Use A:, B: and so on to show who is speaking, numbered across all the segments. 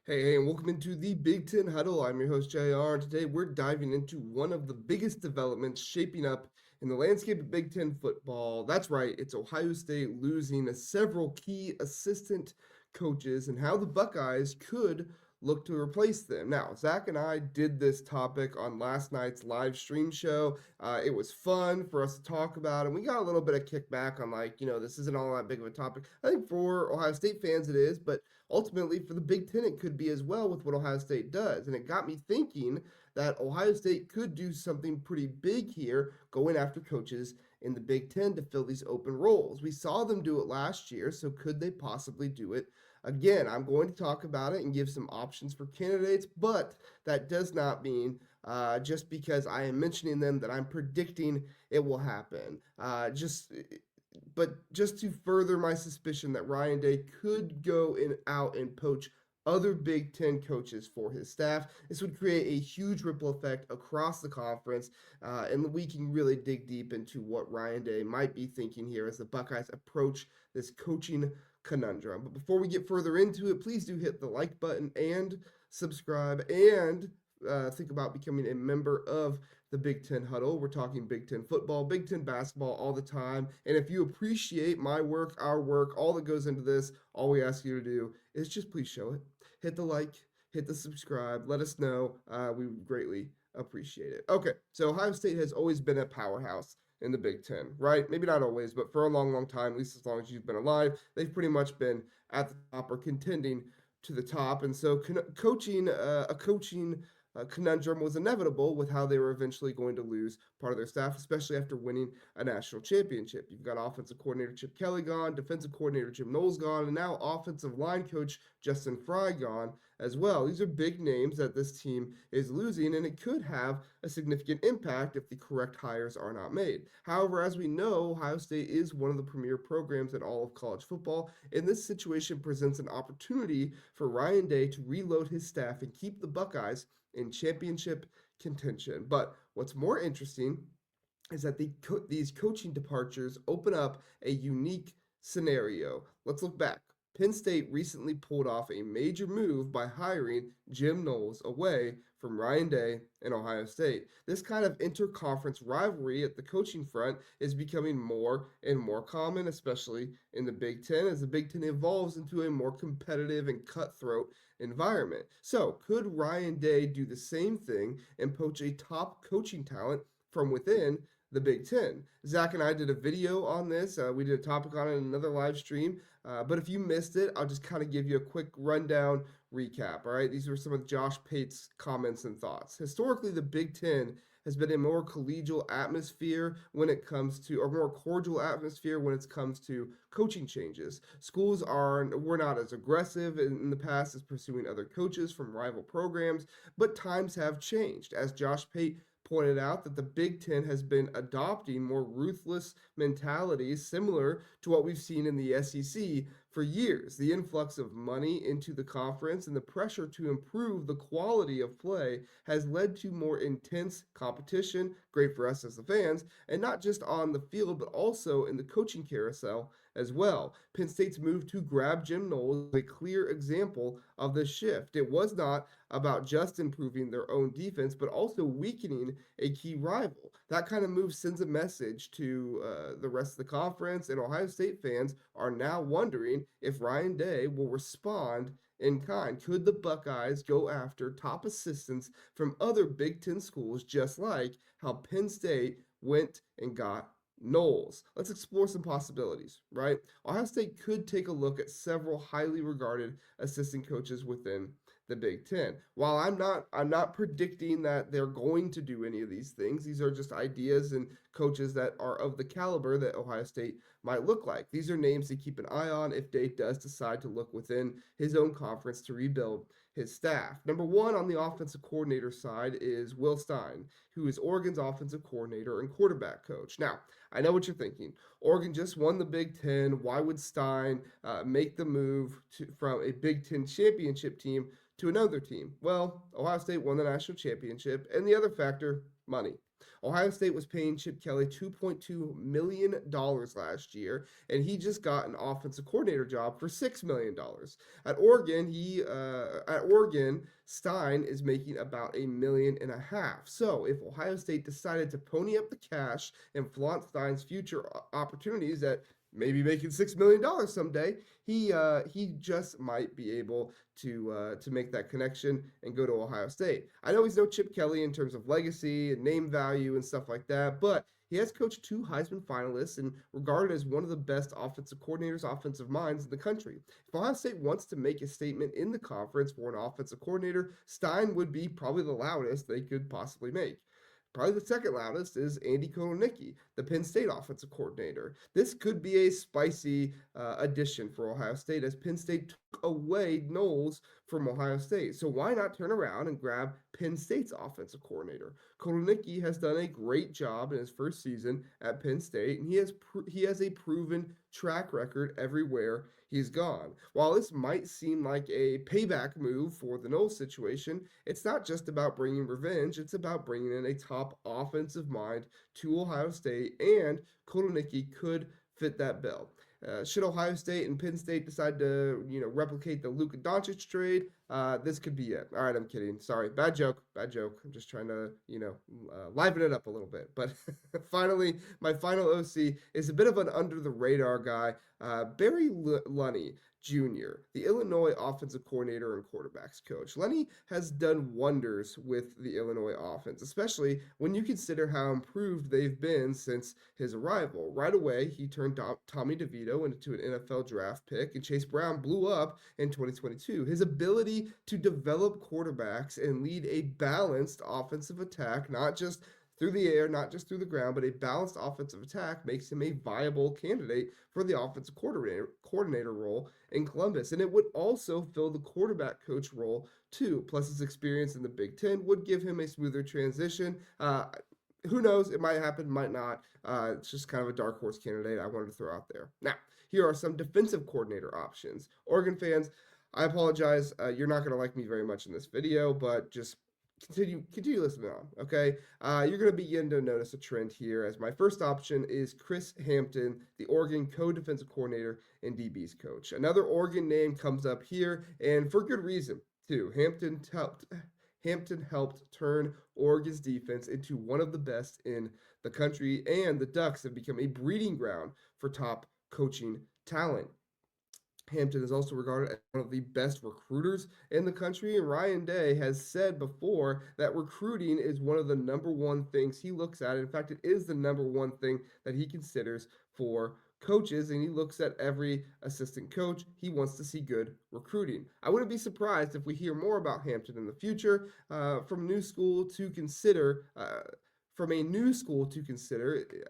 A: Hey, and welcome into the Big Ten Huddle. I'm your host, JR, and today we're diving into one of the biggest developments shaping up in the landscape of Big Ten football. That's right, it's Ohio State losing several key assistant coaches and how the Buckeyes could look to replace them. Now, Zach and I did this topic on last night's live stream show. It was fun for us to talk about, and we got a little bit of kickback on, this isn't all that big of a topic. I think for Ohio State fans it is, but ultimately for the Big Ten it could be as well with what Ohio State does. And it got me thinking that Ohio State could do something pretty big here going after coaches in the Big Ten to fill these open roles. We saw them do it last year, so could they possibly do it again? I'm going to talk about it and give some options for candidates, but that does not mean just because I am mentioning them that I'm predicting it will happen. Just to further my suspicion that Ryan Day could go out and poach other Big Ten coaches for his staff. This would create a huge ripple effect across the conference, and we can really dig deep into what Ryan Day might be thinking here as the Buckeyes approach this coaching conundrum. But before we get further into it, please do hit the like button and subscribe and think about becoming a member of the Big Ten Huddle. We're talking Big Ten football, Big Ten basketball all the time. And if you appreciate my work, our work, all that goes into this, all we ask you to do is just please show it. Hit the like, hit the subscribe, let us know. We would greatly appreciate it. Okay, so Ohio State has always been a powerhouse in the Big Ten, right? Maybe not always, but for a long, long time, at least as long as you've been alive, they've pretty much been at the top or contending to the top. And so a coaching conundrum was inevitable with how they were eventually going to lose part of their staff, especially after winning a national championship. You've got offensive coordinator Chip Kelly gone, defensive coordinator Jim Knowles gone, and now offensive line coach Justin Fry gone as well. These are big names that this team is losing, and it could have a significant impact if the correct hires are not made. However, as we know, Ohio State is one of the premier programs in all of college football, and this situation presents an opportunity for Ryan Day to reload his staff and keep the Buckeyes in championship contention. But what's more interesting is that these coaching departures open up a unique scenario. Let's look back. Penn State recently pulled off a major move by hiring Jim Knowles away from Ryan Day and Ohio State. This kind of interconference rivalry at the coaching front is becoming more and more common, especially in the Big Ten, as the Big Ten evolves into a more competitive and cutthroat environment. So, could Ryan Day do the same thing and poach a top coaching talent from within the Big Ten? Zach and I did a video on this. We did a topic on it in another live stream. But if you missed it, I'll just kind of give you a quick rundown recap. All right, these were some of Josh Pate's comments and thoughts. Historically, the Big Ten has been a more collegial atmosphere when it comes to, or more cordial atmosphere when it comes to coaching changes. Schools were not as aggressive in the past as pursuing other coaches from rival programs, but times have changed. As Josh Pate pointed out, that the Big Ten has been adopting more ruthless mentalities similar to what we've seen in the SEC for years. The influx of money into the conference and the pressure to improve the quality of play has led to more intense competition, great for us as the fans, and not just on the field, but also in the coaching carousel as well. Penn State's move to grab Jim Knowles is a clear example of this shift. It was not about just improving their own defense, but also weakening a key rival. That kind of move sends a message to the rest of the conference, and Ohio State fans are now wondering if Ryan Day will respond in kind. Could the Buckeyes go after top assistants from other Big Ten schools, just like how Penn State went and got Knowles? Let's explore some possibilities, right? Ohio State could take a look at several highly regarded assistant coaches within the Big Ten. While I'm not predicting that they're going to do any of these things. These are just ideas and coaches that are of the caliber that Ohio State might look like. These are names to keep an eye on if Day does decide to look within his own conference to rebuild his staff. Number one on the offensive coordinator side is Will Stein, who is Oregon's offensive coordinator and quarterback coach. Now, I know what you're thinking. Oregon just won the Big Ten. Why would Stein make the move from a Big Ten championship team to another team? Well, Ohio State won the national championship, and the other factor, money. Ohio State was paying Chip Kelly $2.2 million last year, and he just got an offensive coordinator job for $6 million. At Oregon, Stein is making about $1.5 million. So if Ohio State decided to pony up the cash and flaunt Stein's future opportunities at maybe making $6 million someday, he just might be able to make that connection and go to Ohio State. I know he's no Chip Kelly in terms of legacy and name value and stuff like that, but he has coached two Heisman finalists and regarded as one of the best offensive coordinators, offensive minds in the country. If Ohio State wants to make a statement in the conference for an offensive coordinator, Stein would be probably the loudest they could possibly make. Probably the second loudest is Andy Kotelnicki, the Penn State offensive coordinator. This could be a spicy addition for Ohio State as Penn State took away Knowles from Ohio State. So why not turn around and grab Penn State's offensive coordinator? Kotelnicki has done a great job in his first season at Penn State, and he has a proven track record everywhere he's gone. While this might seem like a payback move for the Knowles situation, it's not just about bringing revenge, it's about bringing in a top offensive mind to Ohio State, and Kotelnicki could fit that bill. Should Ohio State and Penn State decide to, replicate the Luka Doncic trade, this could be it. All right, I'm kidding. Sorry, bad joke. Bad joke. I'm just trying to, liven it up a little bit. But finally, my final OC is a bit of an under the radar guy, Barry Lunney Jr., the Illinois offensive coordinator and quarterbacks coach. Lenny has done wonders with the Illinois offense, especially when you consider how improved they've been since his arrival. Right away, he turned Tommy DeVito into an NFL draft pick, and Chase Brown blew up in 2022. His ability to develop quarterbacks and lead a balanced offensive attack, not just through the air, not just through the ground, but a balanced offensive attack makes him a viable candidate for the offensive coordinator role in Columbus. And it would also fill the quarterback coach role too. Plus, his experience in the Big Ten would give him a smoother transition. Who knows? It might happen, might not. It's just kind of a dark horse candidate I wanted to throw out there. Now, here are some defensive coordinator options. Oregon fans, I apologize. You're not going to like me very much in this video, but just continue listening on, okay? You're going to begin to notice a trend here as my first option is Chris Hampton, the Oregon co-defensive coordinator and DB's coach. Another Oregon name comes up here, and for good reason, too. Hampton helped turn Oregon's defense into one of the best in the country, and the Ducks have become a breeding ground for top coaching talent. Hampton is also regarded as one of the best recruiters in the country, and Ryan Day has said before that recruiting is one of the number one things he looks at. In fact, it is the number one thing that he considers for coaches, and he looks at every assistant coach. He wants to see good recruiting. I wouldn't be surprised if we hear more about Hampton in the future. From a new school to consider,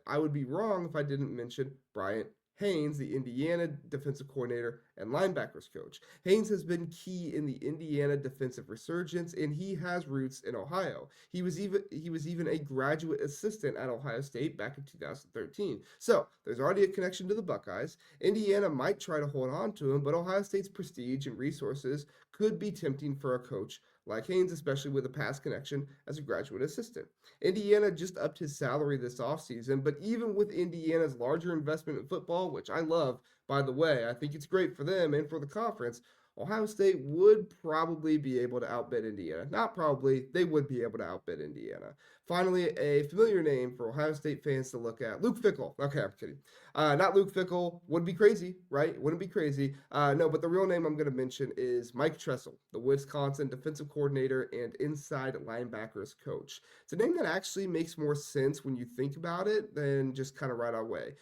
A: I would be wrong if I didn't mention Bryant Haynes, the Indiana defensive coordinator and linebackers coach. Haynes has been key in the Indiana defensive resurgence, and he has roots in Ohio. He was even a graduate assistant at Ohio State back in 2013. So there's already a connection to the Buckeyes. Indiana might try to hold on to him, but Ohio State's prestige and resources could be tempting for a coach like Haynes, especially with a past connection as a graduate assistant. Indiana just upped his salary this offseason, but even with Indiana's larger investment in football, which I love, by the way, I think it's great for them and for the conference, Ohio State would probably be able to outbid Indiana. Not probably, they would be able to outbid Indiana. Finally, a familiar name for Ohio State fans to look at, Luke Fickell. Okay, I'm kidding. Not Luke Fickell. Would be crazy, right? Wouldn't be crazy. No, but the real name I'm going to mention is Mike Tressel, the Wisconsin defensive coordinator and inside linebackers coach. It's a name that actually makes more sense when you think about it than just kind of right away.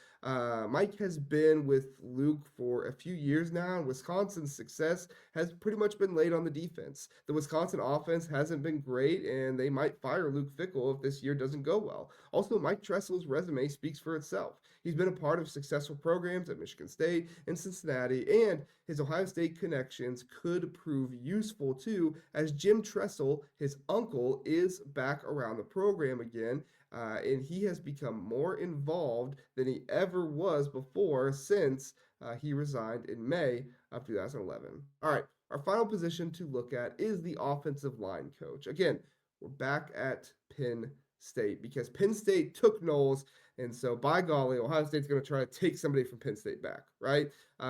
A: Mike has been with Luke for a few years now, and Wisconsin's success has pretty much been laid on the defense. The Wisconsin offense hasn't been great, and they might fire Luke Fickell if this year doesn't go well. Also, Mike Tressel's resume speaks for itself. He's been a part of successful programs at Michigan State and Cincinnati, and his Ohio State connections could prove useful too, as Jim Tressel, his uncle, is back around the program again. And he has become more involved than he ever was before since he resigned in May of 2011. All right, our final position to look at is the offensive line coach. Again, we're back at Penn State because Penn State took Knowles. And so, by golly, Ohio State's going to try to take somebody from Penn State back, right?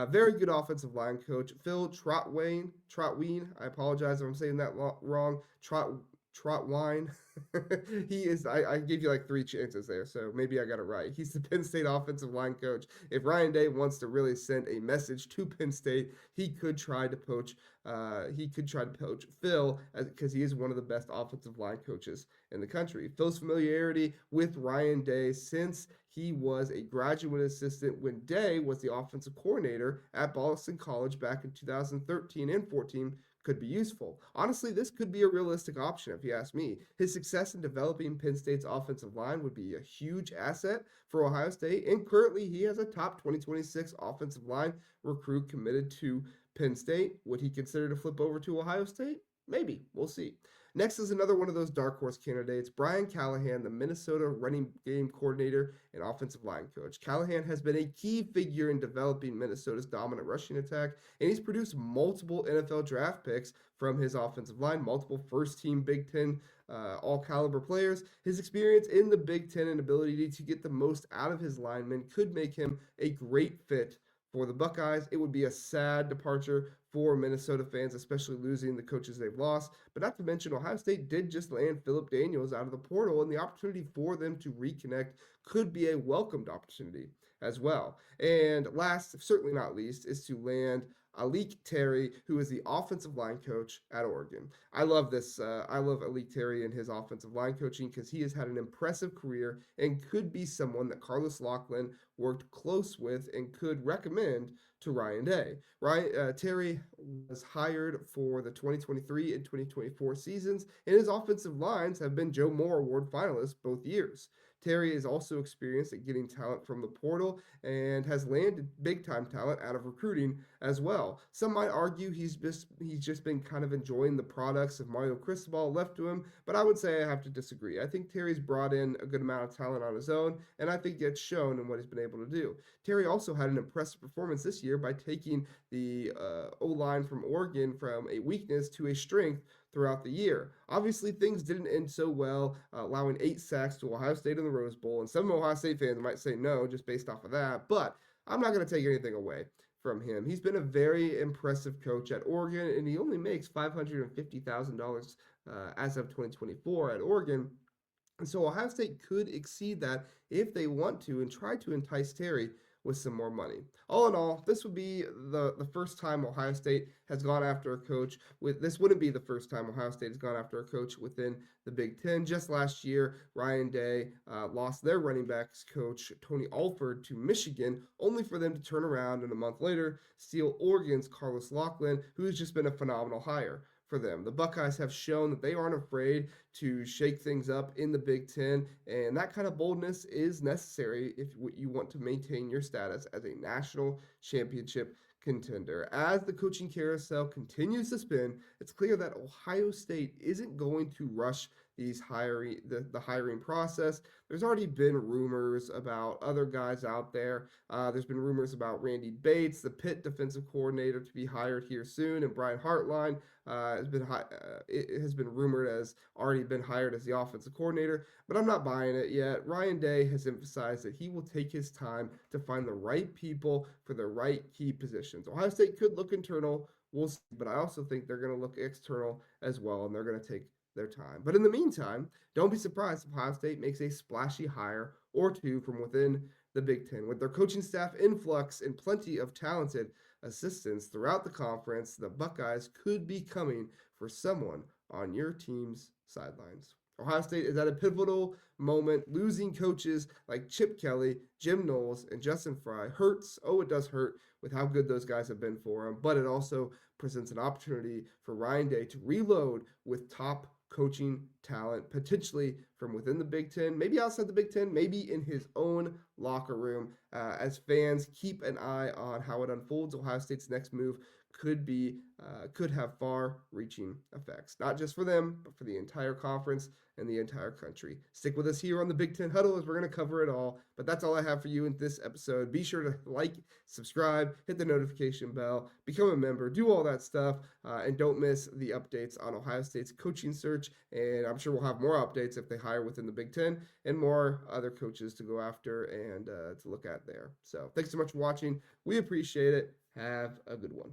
A: Very good offensive line coach. Phil Trotwine. I apologize if I'm saying that wrong. Trotwine. He is. I gave you like three chances there, so maybe I got it right. He's the Penn State offensive line coach. If Ryan Day wants to really send a message to Penn State, he could try to poach. He could try to poach Phil because he is one of the best offensive line coaches in the country. Phil's familiarity with Ryan Day since he was a graduate assistant when Day was the offensive coordinator at Boston College back in 2013 and 14 could be useful. Honestly, this could be a realistic option if you ask me. His success in developing Penn State's offensive line would be a huge asset for Ohio State, and currently he has a top 2026 offensive line recruit committed to Penn State. Would he consider to flip over to Ohio State? Maybe. We'll see. Next is another one of those dark horse candidates, Brian Callahan, the Minnesota running game coordinator and offensive line coach. Callahan has been a key figure in developing Minnesota's dominant rushing attack, and he's produced multiple NFL draft picks from his offensive line, multiple first-team Big Ten all-caliber players. His experience in the Big Ten and ability to get the most out of his linemen could make him a great fit for the Buckeyes. It would be a sad departure for Minnesota fans, especially losing the coaches they've lost. But not to mention, Ohio State did just land Philip Daniels out of the portal, and the opportunity for them to reconnect could be a welcomed opportunity as well. And last, certainly not least, is to land Alik Terry, who is the offensive line coach at Oregon. I love this. I love Alik Terry and his offensive line coaching because he has had an impressive career and could be someone that Carlos Loughlin worked close with and could recommend to Ryan Day. Terry was hired for the 2023 and 2024 seasons, and his offensive lines have been Joe Moore Award finalists both years. Terry is also experienced at getting talent from the portal and has landed big-time talent out of recruiting as well. Some might argue he's just been kind of enjoying the products of Mario Cristobal left to him, but I would say I have to disagree. I think Terry's brought in a good amount of talent on his own, and I think it's shown in what he's been able to do. Terry also had an impressive performance this year by taking the O-line from Oregon from a weakness to a strength throughout the year. Obviously, things didn't end so well, allowing 8 sacks to Ohio State in the Rose Bowl, and some Ohio State fans might say no just based off of that, but I'm not going to take anything away from him. He's been a very impressive coach at Oregon, and he only makes $550,000 as of 2024 at Oregon. And so Ohio State could exceed that if they want to and try to entice Terry with some more money. All in all, this would be the first time Ohio State has gone after a coach. This wouldn't be the first time Ohio State has gone after a coach within the Big Ten. Just last year, Ryan Day lost their running backs coach, Tony Alford, to Michigan, only for them to turn around and a month later steal Oregon's Carlos Loughlin, who has just been a phenomenal hire for them. The Buckeyes have shown that they aren't afraid to shake things up in the Big Ten, and that kind of boldness is necessary if you want to maintain your status as a national championship contender. As the coaching carousel continues to spin, it's clear that Ohio State isn't going to rush the hiring process. There's already been rumors about other guys out there. There's been rumors about Randy Bates, the Pitt defensive coordinator, to be hired here soon, and Brian Hartline it has been rumored as already been hired as the offensive coordinator, but I'm not buying it yet. Ryan Day has emphasized that he will take his time to find the right people for the right key positions. Ohio State could look internal, we'll see, but I also think they're going to look external as well, and they're going to take their time. But in the meantime, don't be surprised if Ohio State makes a splashy hire or two from within the Big Ten. With their coaching staff influx and plenty of talented assistants throughout the conference, the Buckeyes could be coming for someone on your team's sidelines. Ohio State is at a pivotal moment. Losing coaches like Chip Kelly, Jim Knowles, and Justin Fry hurts. Oh, it does hurt with how good those guys have been for him, but it also presents an opportunity for Ryan Day to reload with top coaching talent, potentially from within the Big Ten, maybe outside the Big Ten, maybe in his own locker room. As fans keep an eye on how it unfolds, Ohio State's next move could have far-reaching effects, not just for them, but for the entire conference and the entire country. Stick with us here on the Big Ten Huddle as we're going to cover it all. But that's all I have for you in this episode. Be sure to like, subscribe, hit the notification bell, become a member, do all that stuff, and don't miss the updates on Ohio State's coaching search. And I'm sure we'll have more updates if they hire within the Big Ten and more other coaches to go after and to look at there. So thanks so much for watching. We appreciate it. Have a good one.